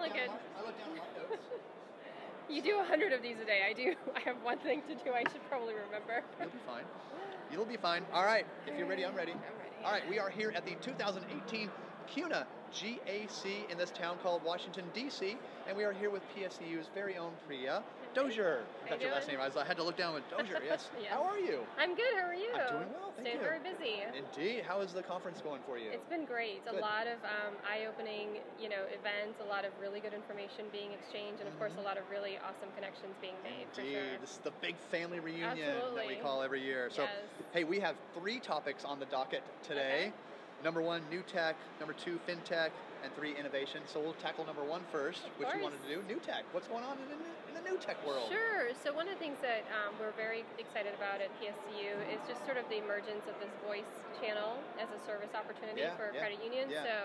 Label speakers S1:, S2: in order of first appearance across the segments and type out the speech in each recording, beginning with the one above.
S1: feeling good.
S2: I look down at my notes.
S1: You do 100 of these a day. I do. I have one thing to do. I should probably remember.
S2: You'll be fine. You'll be fine. All right. If you're ready, I'm ready.
S1: I'm ready.
S2: All right. We are here at the 2018 CUNA GAC in this town called Washington, D.C., and we are here with PSCU's very own Priya Dozier. That's your last name. I had to look down with Dozier, yes.
S1: Yes.
S2: How are you?
S1: I'm good. How are you?
S2: I'm doing well, thank you.
S1: Staying very busy.
S2: Indeed. How is the conference going for you?
S1: It's been great.
S2: Good.
S1: A lot of eye-opening, events, a lot of really good information being exchanged, and of course, a lot of really awesome connections being made.
S2: Indeed.
S1: For sure.
S2: This is the big family reunion
S1: Absolutely.
S2: that we call every year. So,
S1: Yes.
S2: hey, we have 3 topics on the docket today.
S1: Okay.
S2: Number 1, new tech. Number 2, FinTech. And 3, innovation. So we'll tackle number 1 first, which we wanted to do, new tech. What's going on in the new tech world?
S1: Sure. So one of the things that we're very excited about at PSCU is just sort of the emergence of this voice channel as a service opportunity for credit unions.
S2: Yeah.
S1: So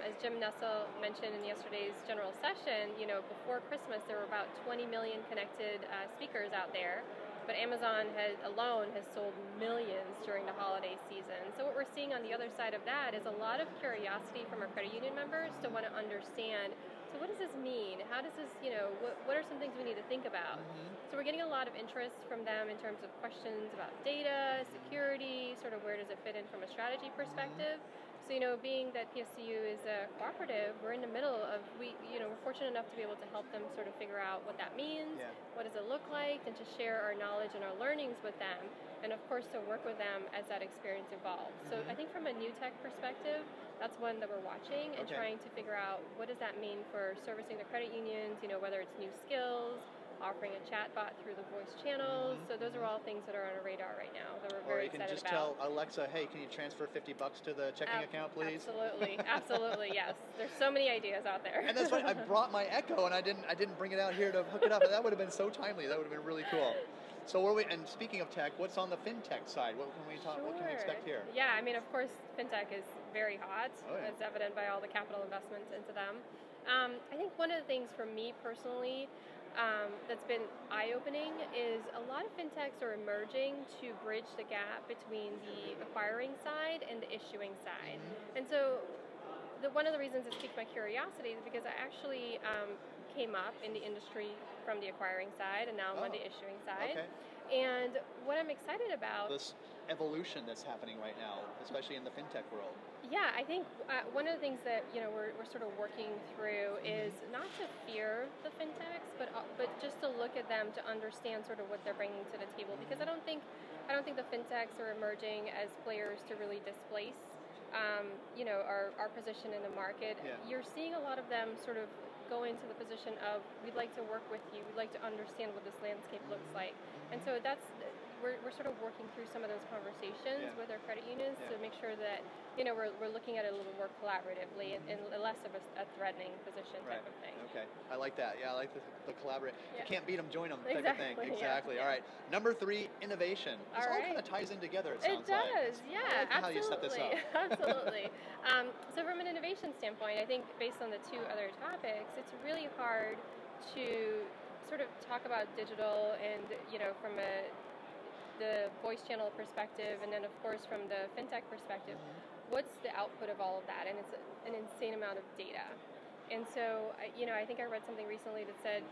S1: as Jim Nussel mentioned in yesterday's general session, before Christmas there were about 20 million connected speakers out there. But Amazon alone has sold millions during the holiday season. So what we're seeing on the other side of that is a lot of curiosity from our credit union members to want to understand, so what does this mean? How does this, what are some things we need to think about? So we're getting a lot of interest from them in terms of questions about data, security, sort of where does it fit in from a strategy perspective. So, being that PSCU is a cooperative, we're in the middle of, we're fortunate enough to be able to help them sort of figure out what that means, what does it look like, and to share our knowledge and our learnings with them, and of course to work with them as that experience evolves. So I think from a new tech perspective, that's one that we're watching and trying to figure out what does that mean for servicing the credit unions, whether it's new skills, offering a chatbot through the voice channels. So those are all things that are on our radar right now that we're very excited about. Or you can
S2: just tell Alexa, hey, can you transfer $50 to the checking account, please?
S1: Absolutely, absolutely, yes. There's so many ideas out there.
S2: And that's funny. I brought my Echo, and I didn't bring it out here to hook it up. And that would have been so timely. That would have been really cool. So and speaking of tech, what's on the FinTech side? What can we talk?
S1: Sure.
S2: What can we expect here?
S1: Yeah, I mean, of course, FinTech is very hot.
S2: Oh, yeah.
S1: It's evident by all the capital investments into them. I think one of the things for me personally that's been eye-opening is a lot of FinTechs are emerging to bridge the gap between the acquiring side and the issuing side. And so one of the reasons it piqued my curiosity is because I actually came up in the industry from the acquiring side, and now I'm on the issuing side.
S2: Okay.
S1: And what I'm excited about...
S2: This evolution that's happening right now, especially in the FinTech world.
S1: Yeah, I think one of the things that we're sort of working through is not to fear the FinTechs, but just to look at them to understand sort of what they're bringing to the table. Because I don't think the FinTechs are emerging as players to really displace our position in the market.
S2: Yeah.
S1: You're seeing a lot of them sort of go into the position of, we'd like to work with you, we'd like to understand what this landscape looks like. And so we're sort of working through some of those conversations with our credit unions to make sure that we're looking at it a little more collaboratively and less of a threatening position type of thing.
S2: Okay, I like that. Yeah, I like the collaborate.
S1: Yeah.
S2: You can't beat them, join them type
S1: Exactly,
S2: of thing. Exactly.
S1: yeah.
S2: All right. Number 3, innovation. This all kind of ties in together. It sounds like.
S1: It does. Yeah,
S2: I like
S1: absolutely.
S2: how you set this up.
S1: Absolutely. So from an innovation standpoint, I think based on the 2 other topics, it's really hard to sort of talk about digital and from the voice channel perspective, and then of course from the FinTech perspective, what's the output of all of that? And it's an insane amount of data. And so, I think I read something recently that said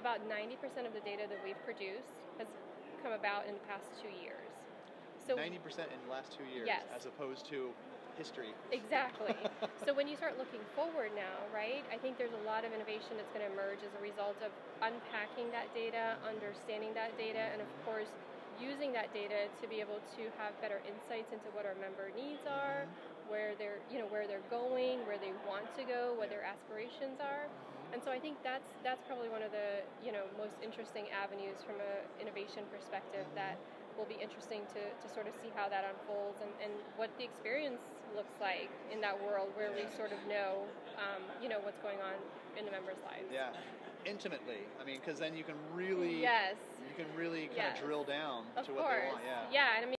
S1: about 90% of the data that we've produced has come about in the past 2 years. So
S2: 90% in the last 2 years, as opposed to history.
S1: Exactly. So when you start looking forward now, right, I think there's a lot of innovation that's going to emerge as a result of unpacking that data, understanding that data, and of course using that data to be able to have better insights into what our member needs are, where they're going, where they want to go, what their aspirations are. And so I think that's probably one of the most interesting avenues from an innovation perspective that will be interesting to sort of see how that unfolds and what the experience looks like in that world where we sort of know what's going on in the members' lives.
S2: Yeah, intimately. I mean, because then you can really kind of drill down to what they want.
S1: Yeah, and I mean,